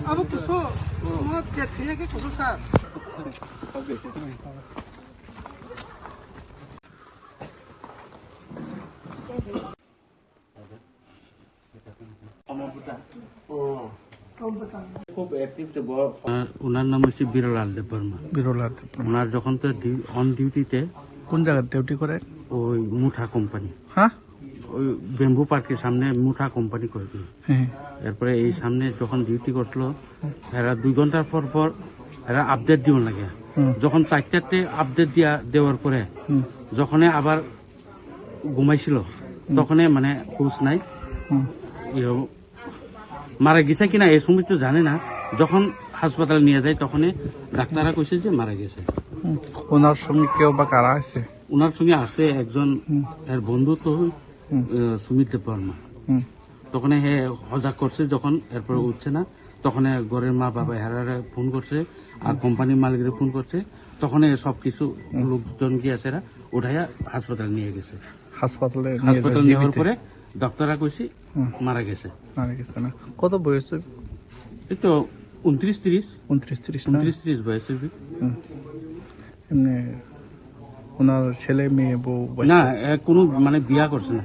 아무 구소 뭐 대통령의 구소사 ওনার নাম হচ্ছে বিরলাল দেব বর্মা। বিরলাল ওনার যখন তো অন ডিউটিতে কোন জায়গায় ডিউটি করে? ওই মুঠা কোম্পানি, হ্যাঁ ওই বেম্বু পার্কের সামনে মুঠা কোম্পানি করেছিল। হ্যাঁ এরপরে এই সামনে যখন ডিউটি করছিল, এরা 2 ঘন্টার পর পর এরা আপডেট দিব লাগে। যখন 4টাতে আপডেট দেওয়ার পরে যখন আবার ঘুমাইছিল তখন মানে হুশ নাই, মারা গেছে কিনা এই সময় তো জানে না। যখন হাসপাতালে নিয়ে যায় তখন ডাক্তাররা কইছে যে মারা গেছে। ওনার সঙ্গে কেউ বা কারা আছে? ওনার সঙ্গে আছে একজন এর বন্ধু, তো সুমিত দেব বর্মা। তখন হে হজা করছে, যখন এরপরে উঠছে না তখন ঘরের মা বাবা হেরারে ফোন করছে আর কোম্পানির মালিকের ফোন করছে। তখন সবকিছু লোকজন গিয়েছে, এরা উঠাইয়া হাসপাতালে নিয়ে গেছে। হাসপাতালে নেওয়ার পরে ডাক্তাররা কইছে মারা গেছে। মারা গেছে না? কত বয়স? এই তো 29-30 29-30 বয়স। এমনি ওনার ছেলে মেয়ে বউ না, কোনো মানে বিয়া করছে না,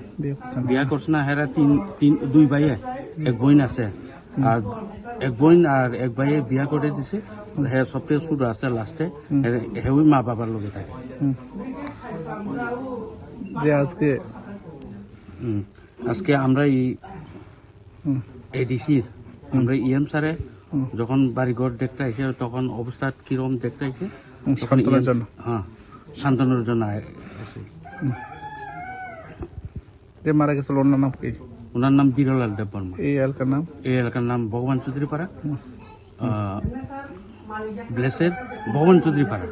বিয়া করছে না। হেরা 2 ভাই এক বোন আছে, আর এক বোন আর এক ভাইয়ে বিয়া করে দিছে। হ্যাঁ সবচেয়ে ছোট আছে লাস্টে, হেউই মা বাবার লোকে থাকে। যে আজকে আমরা এডিসির আমরা ইএম স্যারে যখন বাড়িঘর দেখতে আইসে তখন অবস্থা কিরকম দেখতে আইসে, সান্ত্বনার জন্য, হ্যাঁ সান্ত্বনার জন্য আসে। যে মারা গেছিল ওনার নাম কি? ওনার নাম বিরলাল দেব বর্মা। এই এলাকার নাম? এই এলাকার নাম ভগবান চৌধুরী পাড়া, ব্লেসের ভগবান চৌধুরী পাড়া।